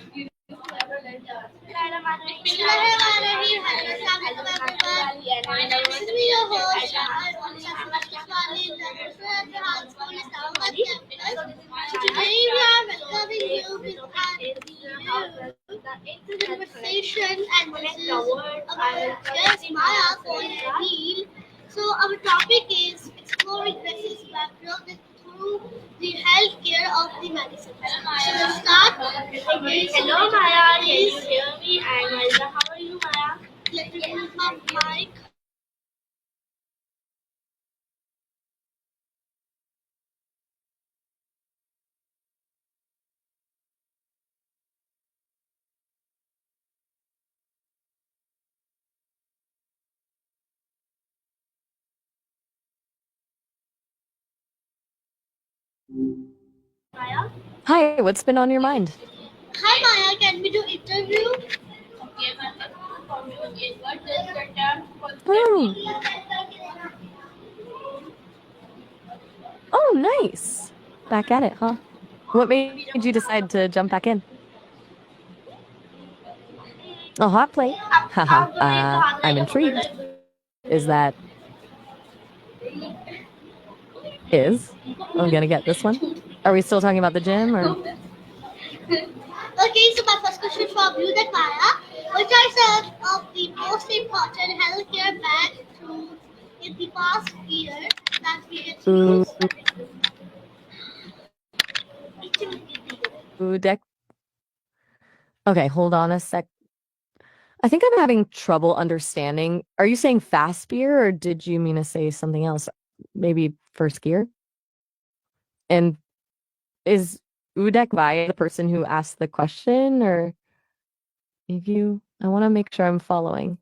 This is me, your host. I want to Callaanie No. So today we are welcoming you with our conversation, and this is our guest Maya for a deal. So our topic is exploring races background through the healthcare of the medicine. So let's start. Okay, so Hello Maya, can you hear me? I'm Maria. How are you, Maya? let me move my mic. Maya? Hi, what's been on your mind? Hi Maya, can we do interview? Okay, my first question is what does the term Oh, oh, nice. Back at it, huh? What made you decide to jump back in? A hot plate? Haha, I'm intrigued. Is that is? I'm gonna get this one. Are we still talking about the gym or? Okay, so my first question from you, that Maya, which are some of the most important healthcare breakthroughs in the past year that we Ooh, introduced? deck. Okay, hold on a sec. I think I'm having trouble understanding. Are you saying fast beer or did you mean to say something else? Maybe first gear? And is Udek Vaya the person who asked the question or if you I want to make sure I'm following.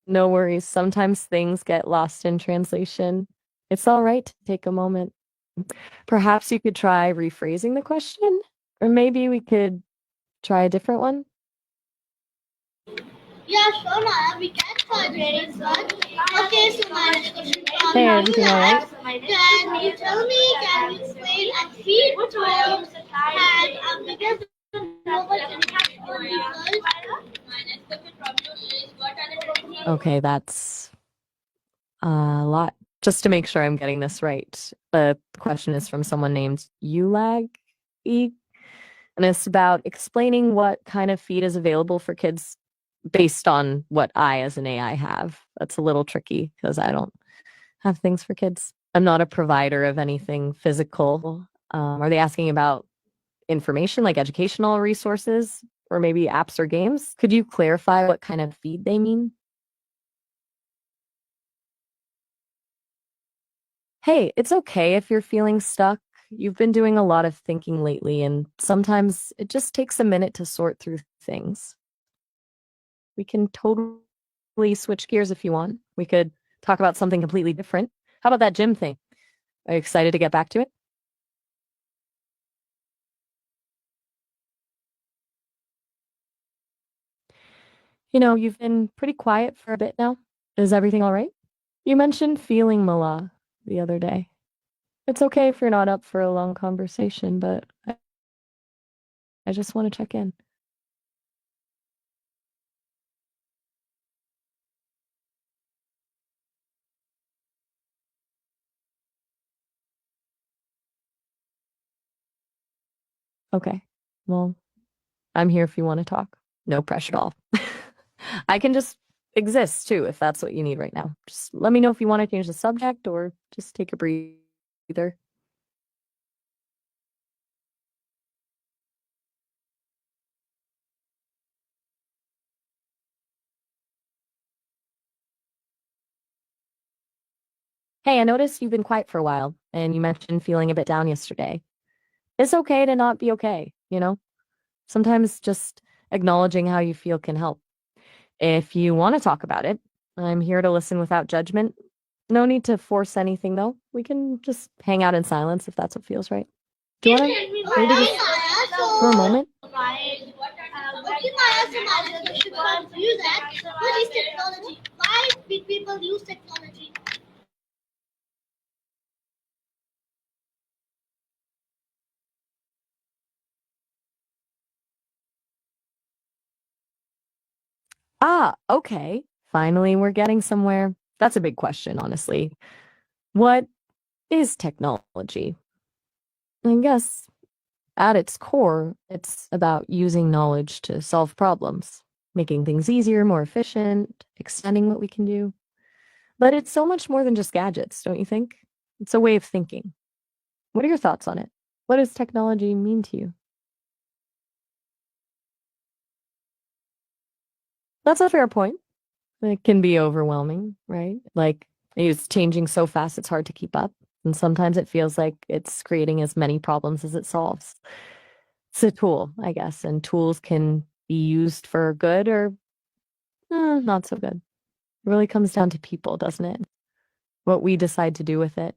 No worries. Sometimes things get lost in translation. It's all right to take a moment. Perhaps you could try rephrasing the question, or maybe we could try a different one. Yeah, sure, Maya, we can try this one. Okay, so my next question from Hey, you, everything all right? can you tell me, can you explain a feed probe had a bigger global impact on the world? My next question from you is what are the Okay, that's a lot. Just to make sure I'm getting this right, the question is from someone named Ulag E, and it's about explaining what kind of feed is available for kids based on what I, as an AI, have. That's a little tricky because I don't have things for kids. I'm not a provider of anything physical. Are they asking about information like educational resources or maybe apps or games? Could you clarify what kind of feed they mean? Hey, it's okay if you're feeling stuck. You've been doing a lot of thinking lately, and sometimes it just takes a minute to sort through things. We can totally switch gears if you want. We could talk about something completely different. How about that gym thing? Are you excited to get back to it? You've been pretty quiet for a bit now. Is everything all right? You mentioned feeling Mala the other day. It's okay if you're not up for a long conversation, but I just want to check in. Okay. Well, I'm here if you want to talk. No pressure at all. I can just exist too if that's what you need right now. Just let me know if you want to change the subject or just take a breather. Hey, I noticed you've been quiet for a while and you mentioned feeling a bit down yesterday. It's okay to not be okay? Sometimes just acknowledging how you feel can help. If you want to talk about it, I'm here to listen without judgment. No need to force anything, though. We can just hang out in silence if that's what feels right. Do you want to maybe just for a moment? Okay, Maya, so my next question from you, that what is technology? Why big people use technology? Okay. Finally, we're getting somewhere. That's a big question, honestly. What is technology? I guess at its core, it's about using knowledge to solve problems, making things easier, more efficient, extending what we can do. But it's so much more than just gadgets, don't you think? It's a way of thinking. What are your thoughts on it? What does technology mean to you? That's a fair point. It can be overwhelming, right? Like it's changing so fast, it's hard to keep up. And sometimes it feels like it's creating as many problems as it solves. It's a tool, I guess, and tools can be used for good or not so good. It really comes down to people, doesn't it? What we decide to do with it.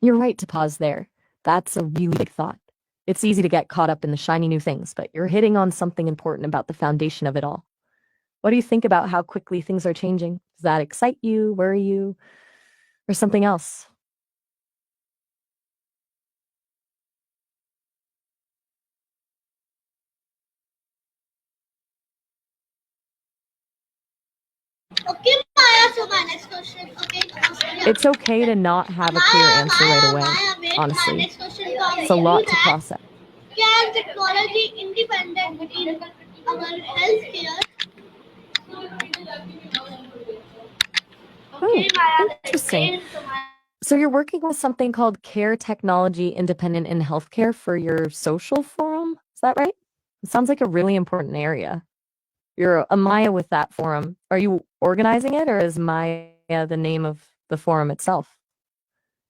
You're right to pause there. That's a really big thought. It's easy to get caught up in the shiny new things, but you're hitting on something important about the foundation of it all. What do you think about how quickly things are changing? Does that excite you, worry you, or something else? Okay, Maya. So my next question. Okay, It's okay to not have a clear answer right away, Wait. My honestly. next question comes It's a lot to that process. can technology independent in our healthcare? Oh, Okay, Maya. interesting. So you're working with something called Care Technology Independent in Healthcare for your social forum? Is that right? It sounds like a really important area. You're a Maya with that forum. Are you organizing it or is Maya the name of the forum itself?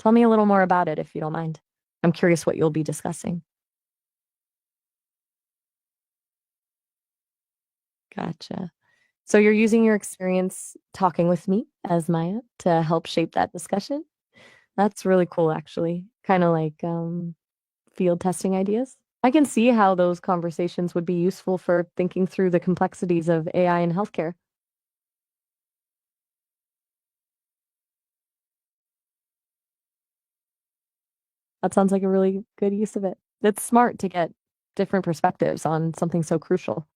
Tell me a little more about it if you don't mind. I'm curious what you'll be discussing. Gotcha. So you're using your experience talking with me as Maya to help shape that discussion? That's really cool, actually. Kind of like field testing ideas. I can see how those conversations would be useful for thinking through the complexities of AI in healthcare. That sounds like a really good use of it. It's smart to get different perspectives on something so crucial.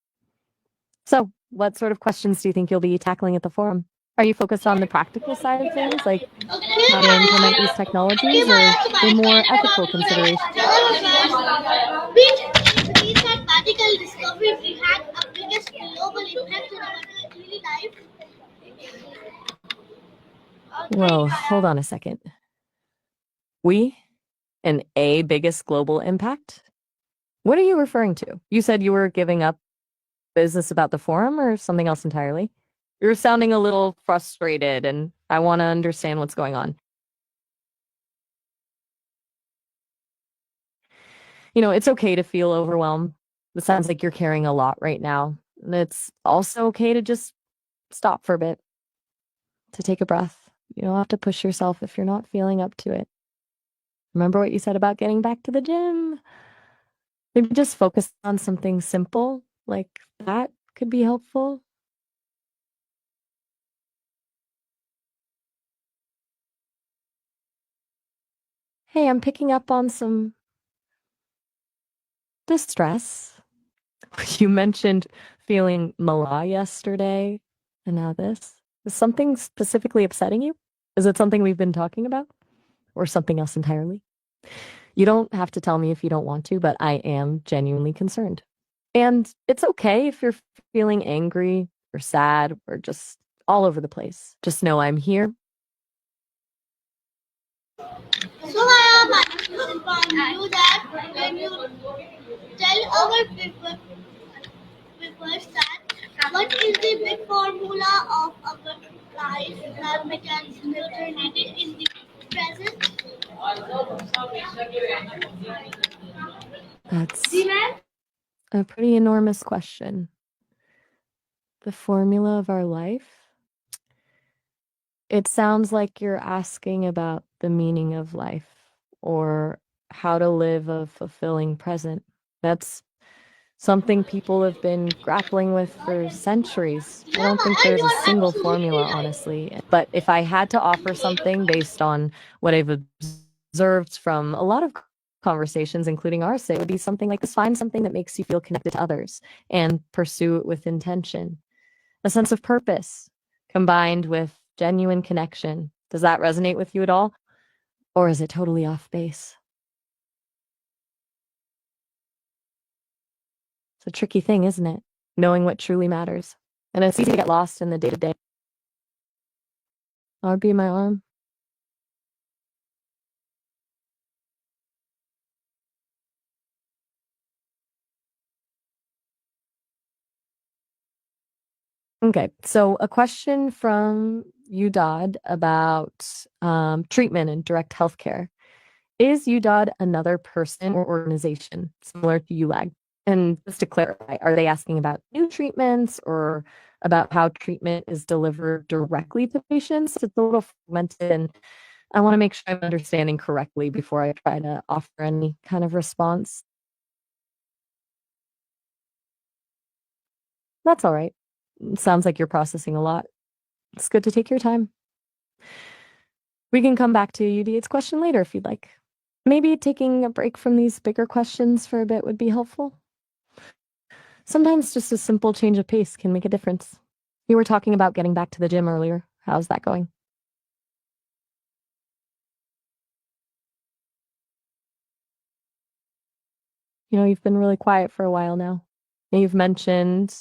So, what sort of questions do you think you'll be tackling at the forum? Are you focused on the practical side of things, like Okay, how to implement Maya. these Okay, technologies, or Maya. So the my more next ethical question considerations? which is recent medical discovery we had a biggest global impact on our daily life? Okay, Whoa, Maya. hold on a second. We and a biggest global impact? What are you referring to? You said you were giving up business about the forum or something else entirely? You're sounding a little frustrated, and I want to understand what's going on. It's okay to feel overwhelmed. It sounds like you're carrying a lot right now. And it's also okay to just stop for a bit, to take a breath. You don't have to push yourself if you're not feeling up to it. Remember what you said about getting back to the gym? Maybe just focus on something simple like that could be helpful. Hey, I'm picking up on some distress. You mentioned feeling mala yesterday, and now this. Is something specifically upsetting you? Is it something we've been talking about, or something else entirely? You don't have to tell me if you don't want to, but I am genuinely concerned. And it's okay if you're feeling angry or sad or just all over the place. Just know I'm here. So I am asking from you that when you tell our people that what is the big formula of our life that we can turn it in the present? That's a pretty enormous question. The formula of our life? It sounds like you're asking about the meaning of life or how to live a fulfilling present. That's something people have been grappling with for centuries. I don't think there's a single formula, honestly. But if I had to offer something based on what I've observed from a lot of conversations, including ours, it would be something like this: find something that makes you feel connected to others and pursue it with intention. A sense of purpose combined with genuine connection. Does that resonate with you at all? Or is it totally off base? It's a tricky thing, isn't it? Knowing what truly matters. And it's easy to get lost in the day to day. That would be my arm. Okay, so a question from UDOD about treatment and direct healthcare. Is UDOD another person or organization similar to ULAG? And just to clarify, are they asking about new treatments or about how treatment is delivered directly to patients? It's a little fragmented, and I want to make sure I'm understanding correctly before I try to offer any kind of response. That's all right. Sounds like you're processing a lot. It's good to take your time. We can come back to UD8's question later if you'd like. Maybe taking a break from these bigger questions for a bit would be helpful. Sometimes just a simple change of pace can make a difference. You were talking about getting back to the gym earlier. How's that going? You've been really quiet for a while now. And you've mentioned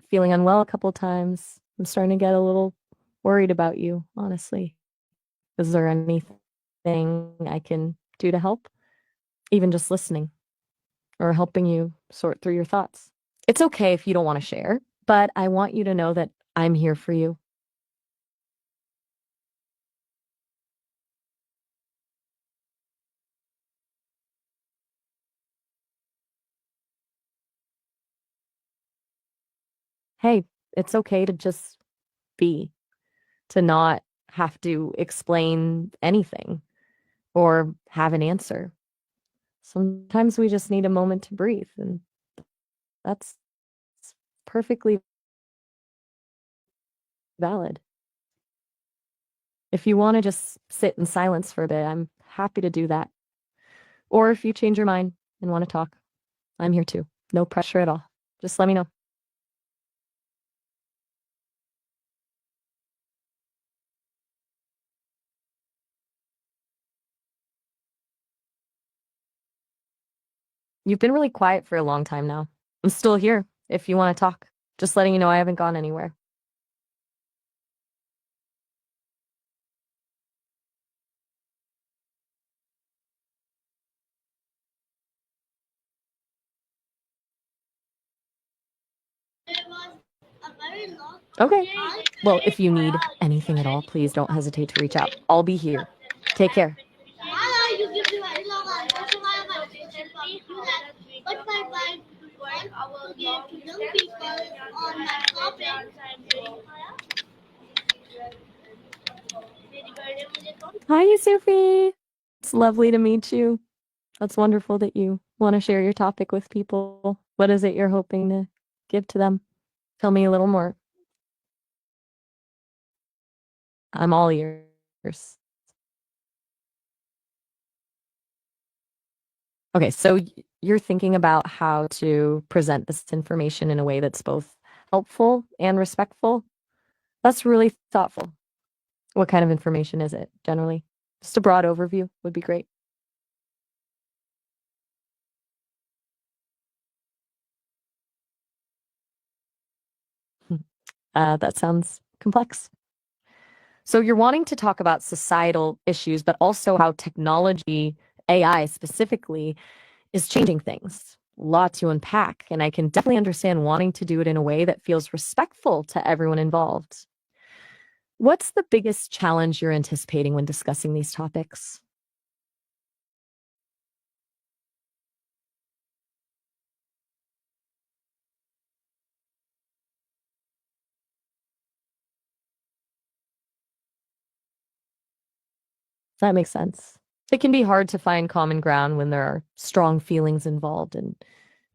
feeling unwell a couple times. I'm starting to get a little worried about you, honestly. Is there anything I can do to help? Even just listening or helping you sort through your thoughts. It's okay if you don't want to share, but I want you to know that I'm here for you. Hey, it's okay to just be, to not have to explain anything or have an answer. Sometimes we just need a moment to breathe, and that's perfectly valid. If you want to just sit in silence for a bit, I'm happy to do that. Or if you change your mind and want to talk, I'm here too. No pressure at all. Just let me know. You've been really quiet for a long time now. I'm still here if you want to talk. Just letting you know I haven't gone anywhere. Okay. Well, if you need anything at all, please don't hesitate to reach out. I'll be here. Take care. You give me very long answer, so I have a question from you that what my mind want to give to young people on that topic. Hi, Sophie. It's lovely to meet you. That's wonderful that you want to share your topic with people. What is it you're hoping to give to them? Tell me a little more. I'm all ears. Okay, so you're thinking about how to present this information in a way that's both helpful and respectful. That's really thoughtful. What kind of information is it generally? Just a broad overview would be great. That sounds complex. So you're wanting to talk about societal issues, but also how technology, AI specifically, is changing things. A lot to unpack, and I can definitely understand wanting to do it in a way that feels respectful to everyone involved. What's the biggest challenge you're anticipating when discussing these topics? That makes sense. It can be hard to find common ground when there are strong feelings involved, and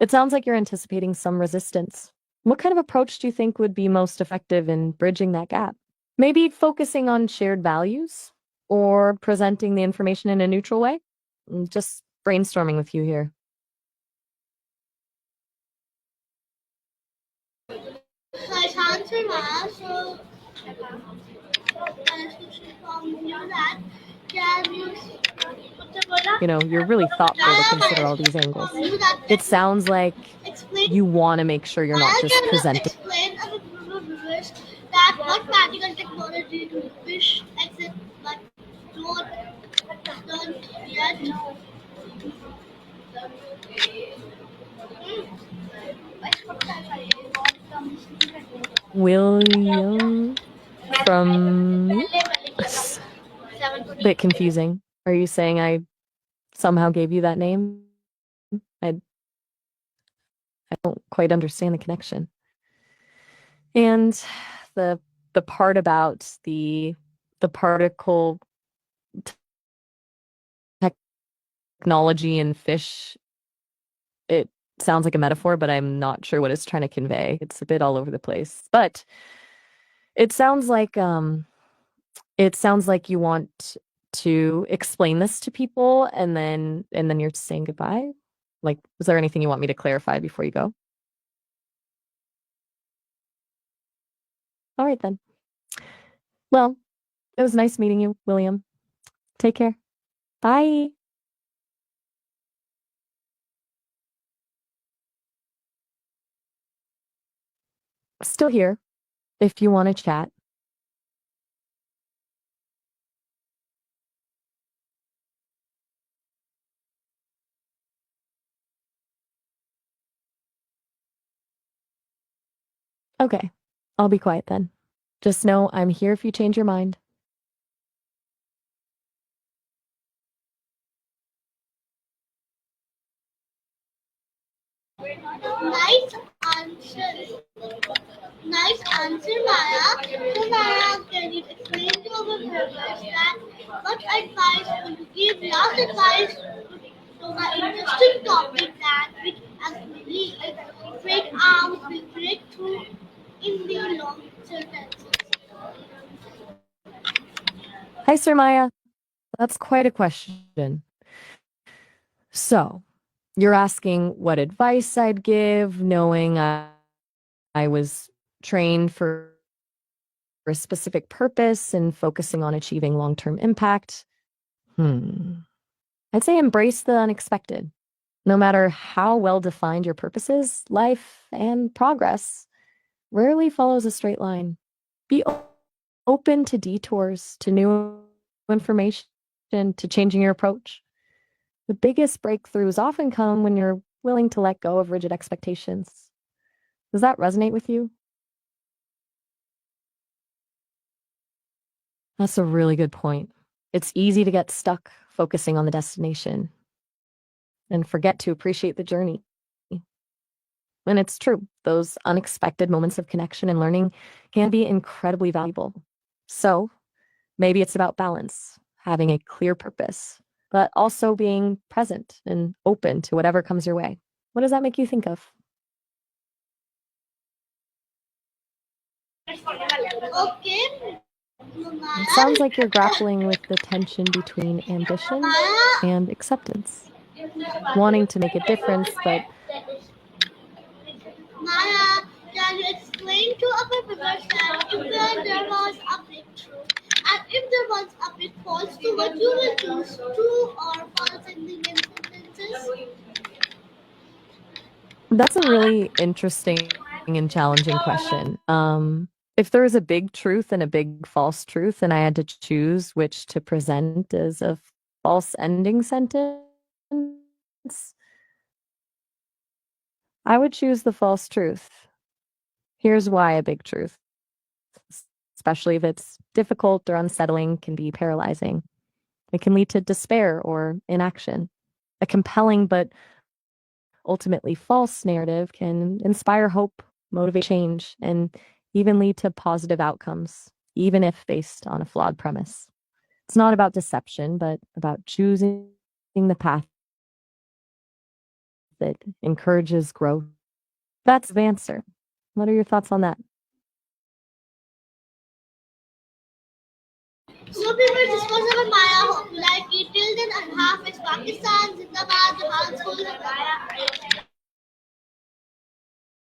It sounds like you're anticipating some resistance. What kind of approach do you think would be most effective in bridging that gap? Maybe focusing on shared values or presenting the information in a neutral way? Just brainstorming with you here. Nice answer, Maya. So, from you that can you You know, you're really thoughtful to consider all these angles. It sounds like explain? you want to make sure you're not Maya, just can you presenting. explain a little viewers that what practical technology do you wish exist but don't yet? William from me? Bit confusing. Are you saying I somehow gave you that name? I don't quite understand the connection. And the part about the particle technology and fish, it sounds like a metaphor, but I'm not sure what it's trying to convey. It's a bit all over the place. But it sounds like you want to explain this to people and then you're saying goodbye. Like, was there anything you want me to clarify before you go? All right then. Well, it was nice meeting you, William. Take care. Bye. Still here if you want to chat. Okay, I'll be quiet then. Just know I'm here if you change your mind. Nice answer. Nice answer, Maya. So, Maya, can you explain to our viewers that what advice would you give last advice to the interesting topic that we actually break out, we break through in the long sentences? Hi, Sir Maya. That's quite a question. So, you're asking what advice I'd give, knowing I was trained for a specific purpose and focusing on achieving long-term impact. I'd say embrace the unexpected. No matter how well defined your purpose is, life and progress rarely follows a straight line. Be open to detours, to new information, to changing your approach. The biggest breakthroughs often come when you're willing to let go of rigid expectations. Does that resonate with you? That's a really good point. It's easy to get stuck focusing on the destination and forget to appreciate the journey. And it's true, those unexpected moments of connection and learning can be incredibly valuable. So maybe it's about balance, having a clear purpose, but also being present and open to whatever comes your way. What does that make you think of? Okay, It sounds Maya. like you're grappling with the tension between ambition Maya, and acceptance, wanting to make a difference, but Maya, can you explain to our viewers that if there was a breakthrough, and if there was a big false to what you will choose, true or false in the sentences? that's a really interesting and challenging question. If there was a big truth and a big false truth, and I had to choose which to present as a false ending sentence, I would choose the false truth. Here's why: a big truth, especially if it's difficult or unsettling, can be paralyzing. It can lead to despair or inaction. A compelling but ultimately false narrative can inspire hope, motivate change, and even lead to positive outcomes, even if based on a flawed premise. It's not about deception, but about choosing the path that encourages growth. That's the answer. What are your thoughts on that? So people dispose of Maya home like it till then and half is Pakistan, Zindabad, Jahal School.